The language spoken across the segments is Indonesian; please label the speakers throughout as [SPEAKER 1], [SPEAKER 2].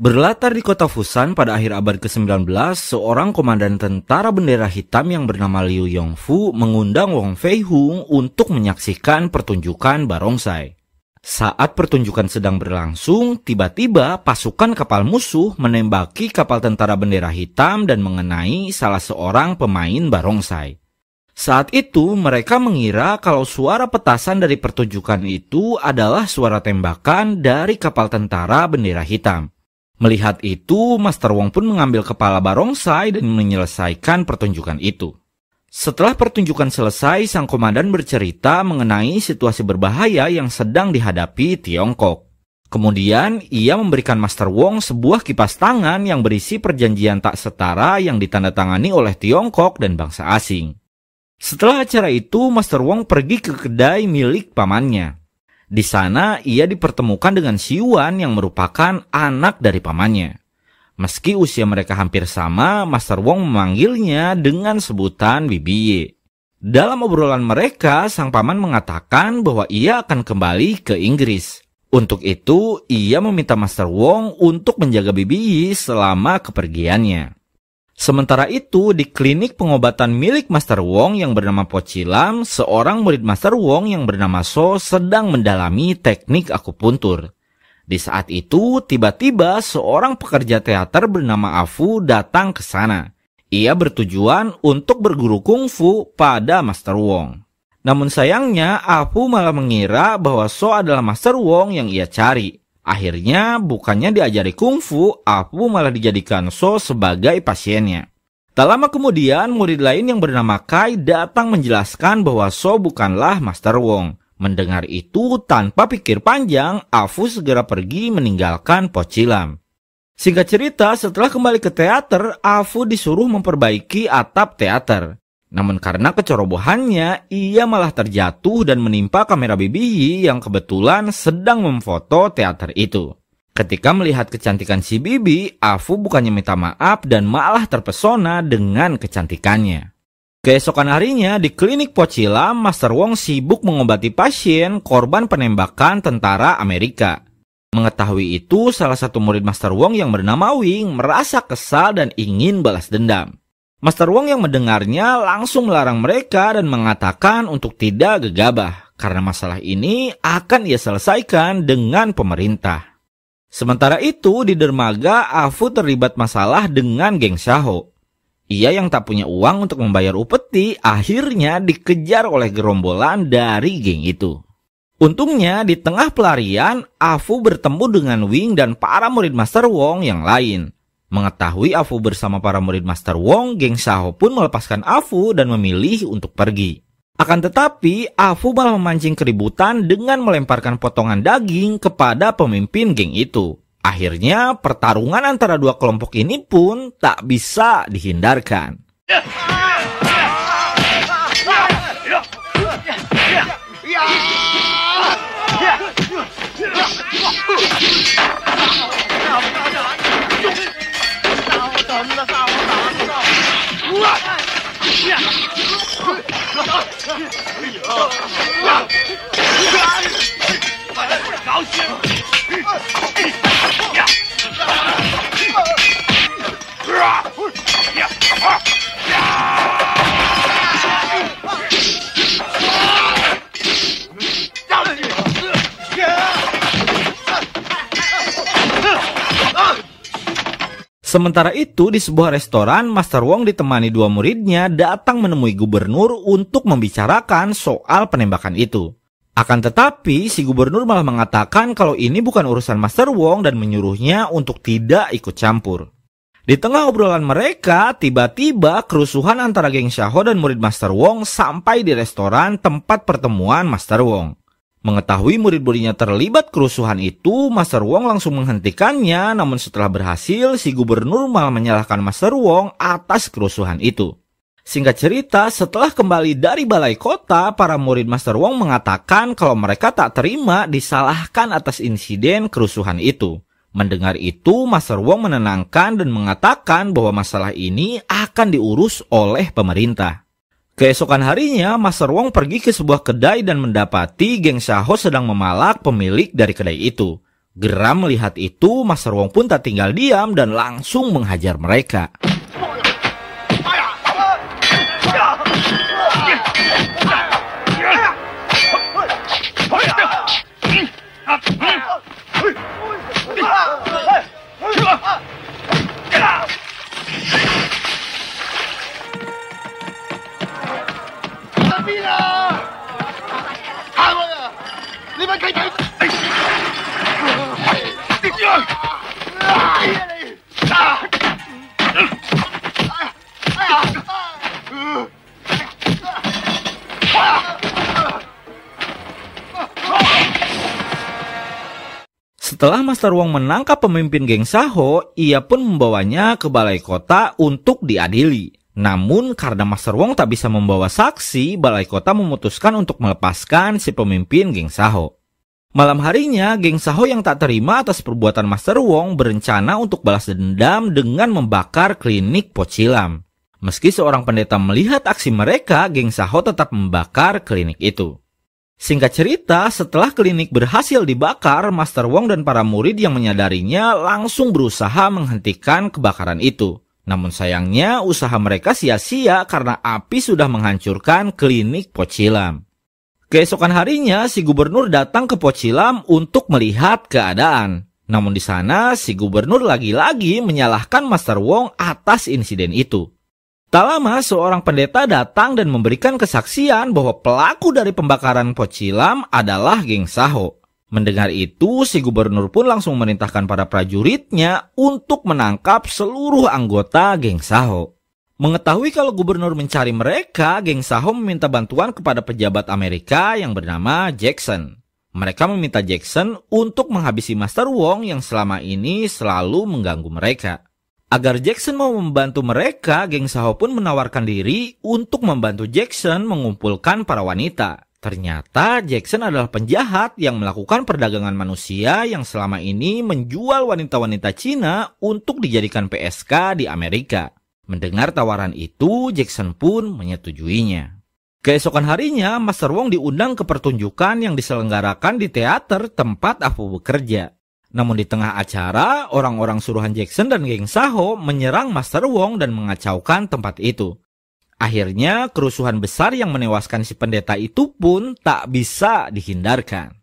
[SPEAKER 1] Berlatar di kota Fusan pada akhir abad ke-19, seorang komandan tentara bendera hitam yang bernama Liu Yongfu mengundang Wong Fei Hung untuk menyaksikan pertunjukan barongsai. Saat pertunjukan sedang berlangsung, tiba-tiba pasukan kapal musuh menembaki kapal tentara bendera hitam dan mengenai salah seorang pemain barongsai. Saat itu mereka mengira kalau suara petasan dari pertunjukan itu adalah suara tembakan dari kapal tentara bendera hitam. Melihat itu, Master Wong pun mengambil kepala barongsai dan menyelesaikan pertunjukan itu. Setelah pertunjukan selesai, sang komandan bercerita mengenai situasi berbahaya yang sedang dihadapi Tiongkok. Kemudian, ia memberikan Master Wong sebuah kipas tangan yang berisi perjanjian tak setara yang ditandatangani oleh Tiongkok dan bangsa asing. Setelah acara itu, Master Wong pergi ke kedai milik pamannya. Di sana, ia dipertemukan dengan Xiuan yang merupakan anak dari pamannya. Meski usia mereka hampir sama, Master Wong memanggilnya dengan sebutan Bibiye. Dalam obrolan mereka, sang paman mengatakan bahwa ia akan kembali ke Inggris. Untuk itu, ia meminta Master Wong untuk menjaga Bibiye selama kepergiannya. Sementara itu, di klinik pengobatan milik Master Wong yang bernama Po Chilam, seorang murid Master Wong yang bernama So sedang mendalami teknik akupuntur. Di saat itu, tiba-tiba seorang pekerja teater bernama Afu datang ke sana. Ia bertujuan untuk berguru kungfu pada Master Wong. Namun sayangnya, Afu malah mengira bahwa So adalah Master Wong yang ia cari. Akhirnya, bukannya diajari kungfu, Afu malah dijadikan So sebagai pasiennya. Tak lama kemudian, murid lain yang bernama Kai datang menjelaskan bahwa So bukanlah Master Wong. Mendengar itu, tanpa pikir panjang, Afu segera pergi meninggalkan Po Chilam. Singkat cerita, setelah kembali ke teater, Afu disuruh memperbaiki atap teater. Namun karena kecerobohannya, ia malah terjatuh dan menimpa kamera Bibi yang kebetulan sedang memfoto teater itu. Ketika melihat kecantikan si Bibi, Afu bukannya minta maaf dan malah terpesona dengan kecantikannya. Keesokan harinya di klinik Po Chilam, Master Wong sibuk mengobati pasien korban penembakan tentara Amerika. Mengetahui itu, salah satu murid Master Wong yang bernama Wing merasa kesal dan ingin balas dendam. Master Wong yang mendengarnya langsung melarang mereka dan mengatakan untuk tidak gegabah, karena masalah ini akan ia selesaikan dengan pemerintah. Sementara itu, di dermaga, Afu terlibat masalah dengan geng Xiahou. Ia yang tak punya uang untuk membayar upeti, akhirnya dikejar oleh gerombolan dari geng itu. Untungnya, di tengah pelarian, Afu bertemu dengan Wing dan para murid Master Wong yang lain. Mengetahui Afu bersama para murid Master Wong, geng Xiahou pun melepaskan Afu dan memilih untuk pergi. Akan tetapi, Afu malah memancing keributan dengan melemparkan potongan daging kepada pemimpin geng itu. Akhirnya, pertarungan antara dua kelompok ini pun tak bisa dihindarkan. Sementara itu, di sebuah restoran, Master Wong ditemani dua muridnya datang menemui gubernur untuk membicarakan soal penembakan itu. Akan tetapi, si gubernur malah mengatakan kalau ini bukan urusan Master Wong dan menyuruhnya untuk tidak ikut campur. Di tengah obrolan mereka, tiba-tiba kerusuhan antara geng Xiahou dan murid Master Wong sampai di restoran tempat pertemuan Master Wong. Mengetahui murid-muridnya terlibat kerusuhan itu, Master Wong langsung menghentikannya, namun setelah berhasil, si gubernur malah menyalahkan Master Wong atas kerusuhan itu. Singkat cerita, setelah kembali dari balai kota, para murid Master Wong mengatakan kalau mereka tak terima disalahkan atas insiden kerusuhan itu. Mendengar itu, Master Wong menenangkan dan mengatakan bahwa masalah ini akan diurus oleh pemerintah. Keesokan harinya, Master Wong pergi ke sebuah kedai dan mendapati geng Xiahou sedang memalak pemilik dari kedai itu. Geram melihat itu, Master Wong pun tak tinggal diam dan langsung menghajar mereka. Setelah Master Wong menangkap pemimpin geng Saho, ia pun membawanya ke balai kota untuk diadili. Namun karena Master Wong tak bisa membawa saksi, balai kota memutuskan untuk melepaskan si pemimpin geng Saho. Malam harinya, geng Saho yang tak terima atas perbuatan Master Wong berencana untuk balas dendam dengan membakar klinik Pocilam. Meski seorang pendeta melihat aksi mereka, geng Saho tetap membakar klinik itu. Singkat cerita, setelah klinik berhasil dibakar, Master Wong dan para murid yang menyadarinya langsung berusaha menghentikan kebakaran itu. Namun sayangnya, usaha mereka sia-sia karena api sudah menghancurkan klinik Pocilam. Keesokan harinya, si gubernur datang ke Pocilam untuk melihat keadaan. Namun di sana, si gubernur lagi-lagi menyalahkan Master Wong atas insiden itu. Tak lama, seorang pendeta datang dan memberikan kesaksian bahwa pelaku dari pembakaran Pocilam adalah geng Saho. Mendengar itu, si gubernur pun langsung memerintahkan para prajuritnya untuk menangkap seluruh anggota geng Saho. Mengetahui kalau gubernur mencari mereka, geng Saho meminta bantuan kepada pejabat Amerika yang bernama Jackson. Mereka meminta Jackson untuk menghabisi Master Wong yang selama ini selalu mengganggu mereka. Agar Jackson mau membantu mereka, geng Saho pun menawarkan diri untuk membantu Jackson mengumpulkan para wanita. Ternyata Jackson adalah penjahat yang melakukan perdagangan manusia yang selama ini menjual wanita-wanita Cina untuk dijadikan PSK di Amerika. Mendengar tawaran itu, Jackson pun menyetujuinya. Keesokan harinya, Master Wong diundang ke pertunjukan yang diselenggarakan di teater tempat Apu bekerja. Namun di tengah acara, orang-orang suruhan Jackson dan geng Saho menyerang Master Wong dan mengacaukan tempat itu. Akhirnya, kerusuhan besar yang menewaskan si pendeta itu pun tak bisa dihindarkan.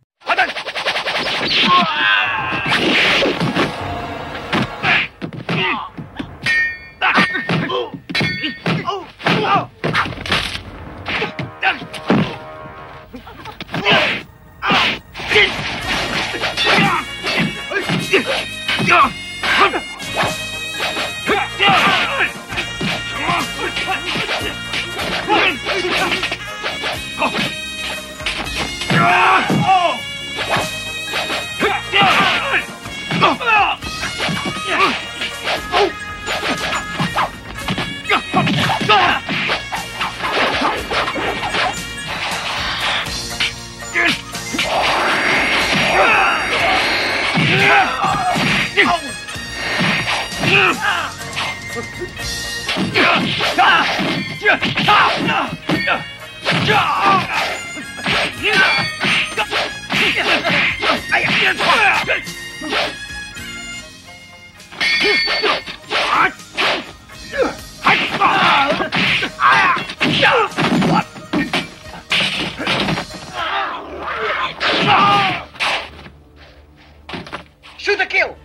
[SPEAKER 2] Shoot the kill!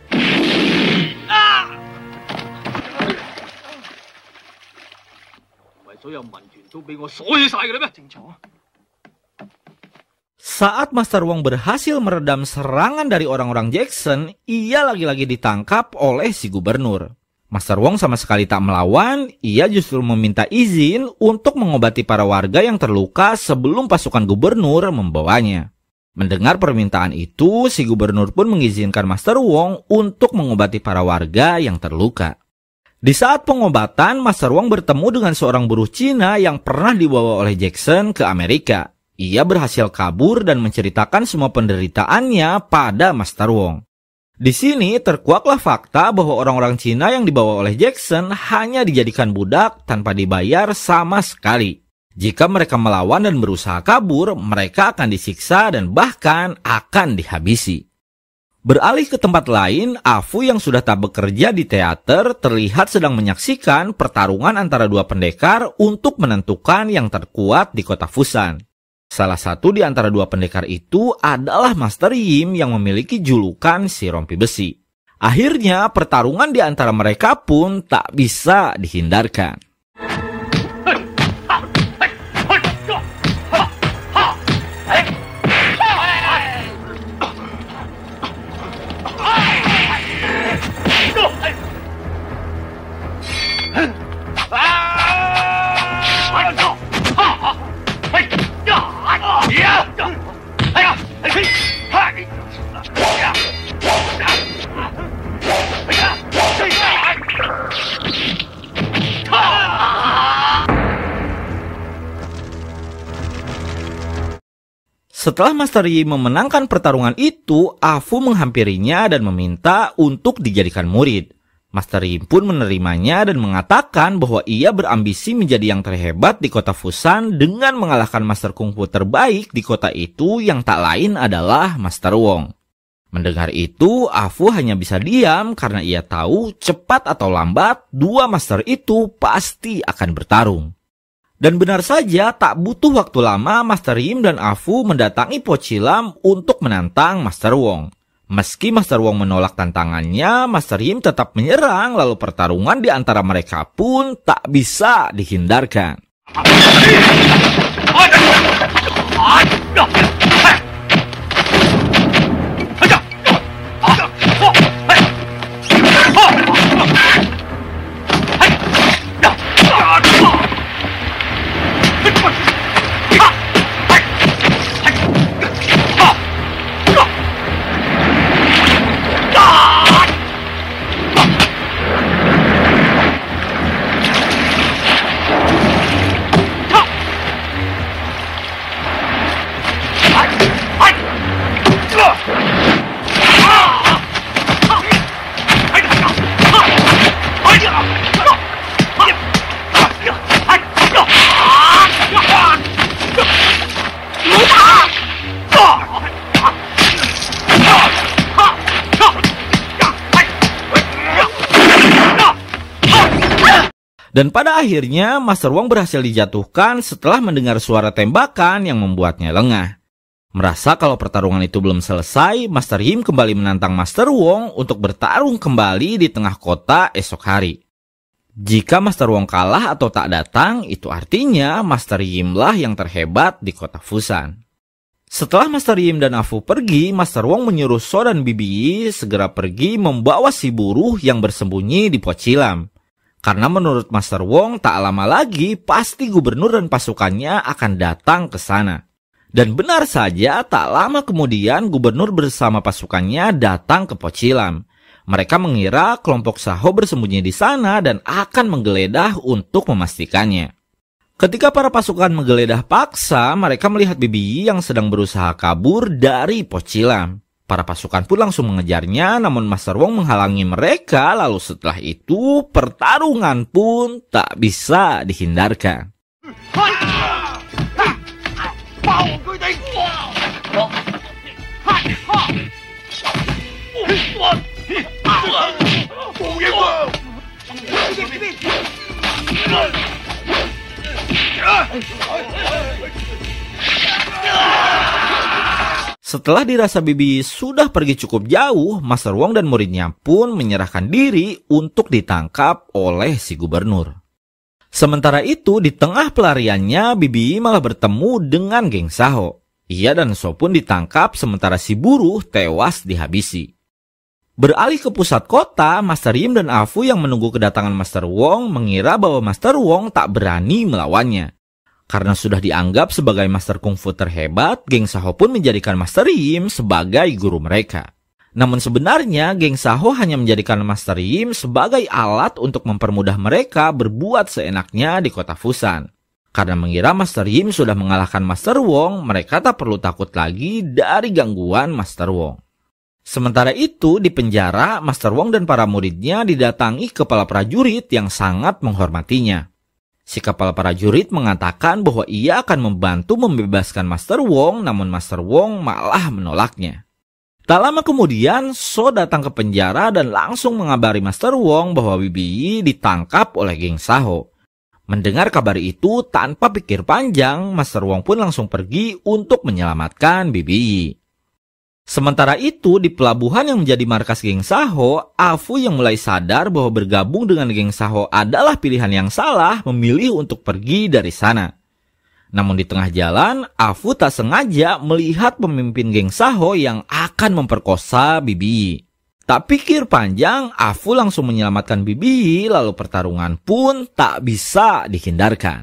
[SPEAKER 1] Saat Master Wong berhasil meredam serangan dari orang-orang Jackson, ia lagi-lagi ditangkap oleh si gubernur. Master Wong sama sekali tak melawan, ia justru meminta izin untuk mengobati para warga yang terluka sebelum pasukan gubernur membawanya. Mendengar permintaan itu, si gubernur pun mengizinkan Master Wong untuk mengobati para warga yang terluka. Di saat pengobatan, Master Wong bertemu dengan seorang buruh Cina yang pernah dibawa oleh Jackson ke Amerika. Ia berhasil kabur dan menceritakan semua penderitaannya pada Master Wong. Di sini terkuaklah fakta bahwa orang-orang Cina yang dibawa oleh Jackson hanya dijadikan budak tanpa dibayar sama sekali. Jika mereka melawan dan berusaha kabur, mereka akan disiksa dan bahkan akan dihabisi. Beralih ke tempat lain, Afu yang sudah tak bekerja di teater terlihat sedang menyaksikan pertarungan antara dua pendekar untuk menentukan yang terkuat di kota Fusan. Salah satu di antara dua pendekar itu adalah Master Yim yang memiliki julukan si rompi besi. Akhirnya pertarungan di antara mereka pun tak bisa dihindarkan. Setelah Master Yi memenangkan pertarungan itu, Afu menghampirinya dan meminta untuk dijadikan murid. Master Yi pun menerimanya dan mengatakan bahwa ia berambisi menjadi yang terhebat di kota Fusan dengan mengalahkan Master Kungfu terbaik di kota itu yang tak lain adalah Master Wong. Mendengar itu, Afu hanya bisa diam karena ia tahu cepat atau lambat dua master itu pasti akan bertarung. Dan benar saja, tak butuh waktu lama Master Yim dan Afu mendatangi Pocilam untuk menantang Master Wong. Meski Master Wong menolak tantangannya, Master Yim tetap menyerang lalu pertarungan di antara mereka pun tak bisa dihindarkan. Dan pada akhirnya Master Wong berhasil dijatuhkan setelah mendengar suara tembakan yang membuatnya lengah. Merasa kalau pertarungan itu belum selesai, Master Yim kembali menantang Master Wong untuk bertarung kembali di tengah kota esok hari. Jika Master Wong kalah atau tak datang, itu artinya Master Yim lah yang terhebat di kota Fusan. Setelah Master Yim dan Afu pergi, Master Wong menyuruh So dan Bibi Yi segera pergi membawa si buruh yang bersembunyi di Pocilam. Karena menurut Master Wong tak lama lagi pasti gubernur dan pasukannya akan datang ke sana. Dan benar saja tak lama kemudian gubernur bersama pasukannya datang ke Pocilam. Mereka mengira kelompok Saho bersembunyi di sana dan akan menggeledah untuk memastikannya. Ketika para pasukan menggeledah paksa, mereka melihat Bibi Yi yang sedang berusaha kabur dari Pocilam. Para pasukan pun langsung mengejarnya, namun Master Wong menghalangi mereka, lalu setelah itu pertarungan pun tak bisa dihindarkan. Setelah dirasa Bibi sudah pergi cukup jauh, Master Wong dan muridnya pun menyerahkan diri untuk ditangkap oleh si gubernur. Sementara itu, di tengah pelariannya, Bibi malah bertemu dengan geng Saho. Ia dan So pun ditangkap sementara si buruh tewas dihabisi. Beralih ke pusat kota, Master Yim dan Afu yang menunggu kedatangan Master Wong mengira bahwa Master Wong tak berani melawannya. Karena sudah dianggap sebagai master kungfu terhebat, geng Saho pun menjadikan Master Yim sebagai guru mereka. Namun sebenarnya, geng Saho hanya menjadikan Master Yim sebagai alat untuk mempermudah mereka berbuat seenaknya di kota Fusan. Karena mengira Master Yim sudah mengalahkan Master Wong, mereka tak perlu takut lagi dari gangguan Master Wong. Sementara itu, di penjara, Master Wong dan para muridnya didatangi kepala prajurit yang sangat menghormatinya. Si kepala prajurit mengatakan bahwa ia akan membantu membebaskan Master Wong, namun Master Wong malah menolaknya. Tak lama kemudian, So datang ke penjara dan langsung mengabari Master Wong bahwa Bibi Yi ditangkap oleh geng Saho. Mendengar kabar itu, tanpa pikir panjang, Master Wong pun langsung pergi untuk menyelamatkan Bibi Yi. Sementara itu, di pelabuhan yang menjadi markas geng Saho, Afu yang mulai sadar bahwa bergabung dengan geng Saho adalah pilihan yang salah, memilih untuk pergi dari sana. Namun di tengah jalan, Afu tak sengaja melihat pemimpin geng Saho yang akan memperkosa Bibi Yi. Tak pikir panjang, Afu langsung menyelamatkan Bibi Yi, lalu pertarungan pun tak bisa dihindarkan.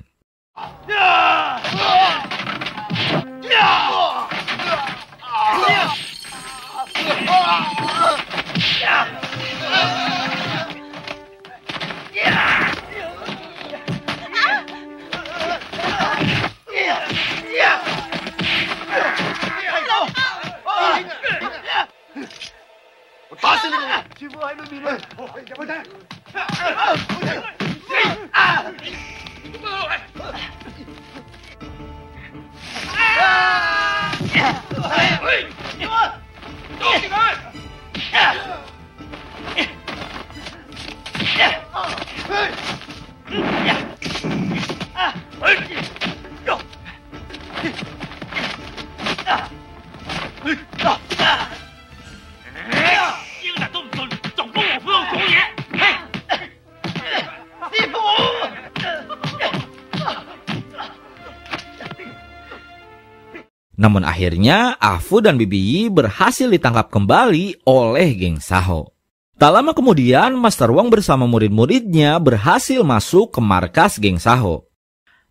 [SPEAKER 1] Namun akhirnya, Afu dan Bibi Yi berhasil ditangkap kembali oleh geng Saho. Tak lama kemudian, Master Wong bersama murid-muridnya berhasil masuk ke markas geng Saho.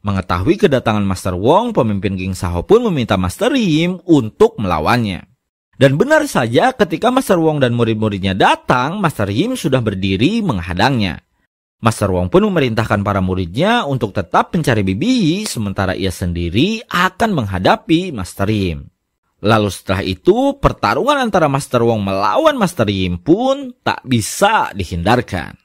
[SPEAKER 1] Mengetahui kedatangan Master Wong, pemimpin geng Saho pun meminta Master Yim untuk melawannya. Dan benar saja ketika Master Wong dan murid-muridnya datang, Master Yim sudah berdiri menghadangnya. Master Wong pun memerintahkan para muridnya untuk tetap mencari Bibi Yi, sementara ia sendiri akan menghadapi Master Yim. Lalu setelah itu, pertarungan antara Master Wong melawan Master Yim pun tak bisa dihindarkan.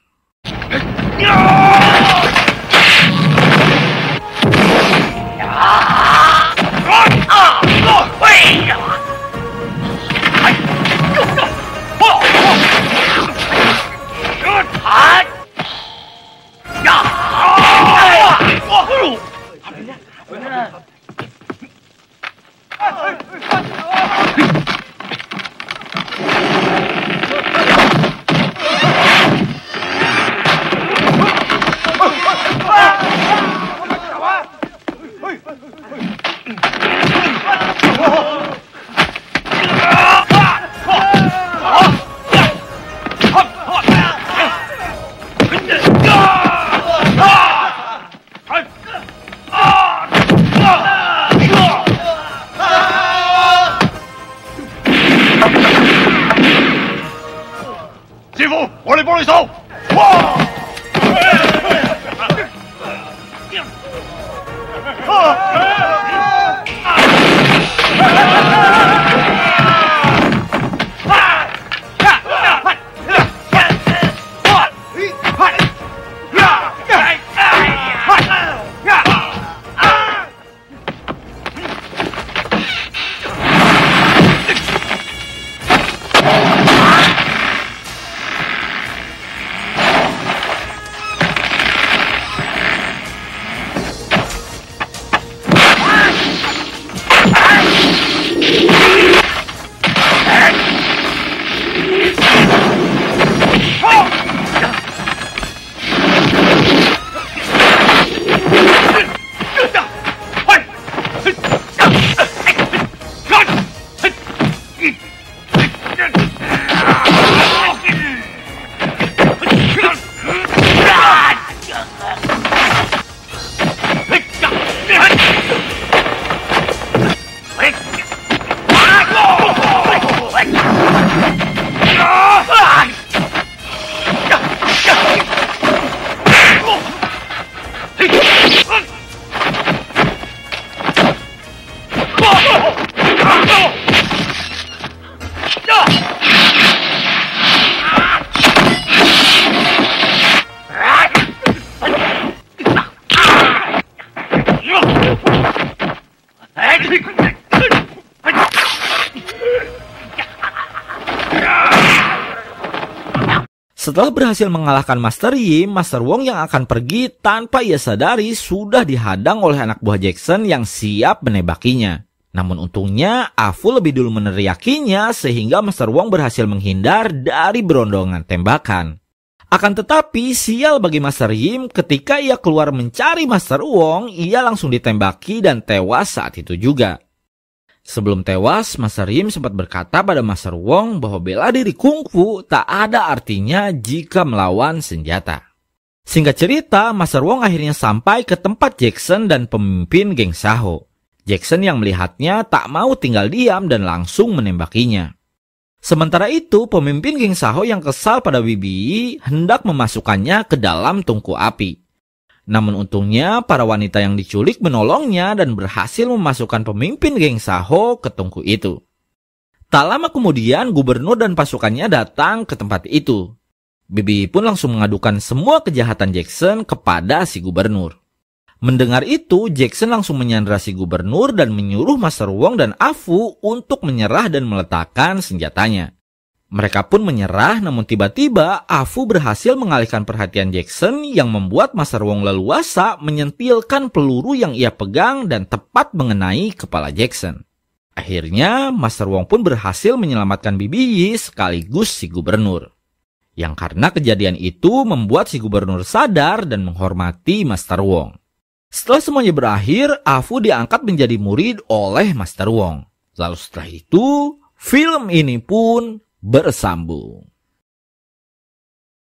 [SPEAKER 1] Setelah berhasil mengalahkan Master Yim, Master Wong yang akan pergi tanpa ia sadari sudah dihadang oleh anak buah Jackson yang siap menembakinya. Namun untungnya, Afu lebih dulu meneriakinya sehingga Master Wong berhasil menghindar dari berondongan tembakan. Akan tetapi, sial bagi Master Yim, ketika ia keluar mencari Master Wong, ia langsung ditembaki dan tewas saat itu juga. Sebelum tewas, Master Yim sempat berkata pada Master Wong bahwa bela diri kungfu tak ada artinya jika melawan senjata. Singkat cerita, Master Wong akhirnya sampai ke tempat Jackson dan pemimpin geng Shaho. Jackson yang melihatnya tak mau tinggal diam dan langsung menembakinya. Sementara itu, pemimpin geng Shaho yang kesal pada Bibi hendak memasukkannya ke dalam tungku api. Namun untungnya para wanita yang diculik menolongnya dan berhasil memasukkan pemimpin geng Shaho ke tungku itu. Tak lama kemudian gubernur dan pasukannya datang ke tempat itu. Bibi pun langsung mengadukan semua kejahatan Jackson kepada si gubernur. Mendengar itu, Jackson langsung menyandera si gubernur dan menyuruh Master Wong dan Afu untuk menyerah dan meletakkan senjatanya. Mereka pun menyerah, namun tiba-tiba Afu berhasil mengalihkan perhatian Jackson yang membuat Master Wong leluasa menyentilkan peluru yang ia pegang dan tepat mengenai kepala Jackson. Akhirnya Master Wong pun berhasil menyelamatkan Bibi Yi sekaligus si gubernur. Yang karena kejadian itu membuat si gubernur sadar dan menghormati Master Wong. Setelah semuanya berakhir, Afu diangkat menjadi murid oleh Master Wong. Lalu setelah itu, film ini pun bersambung.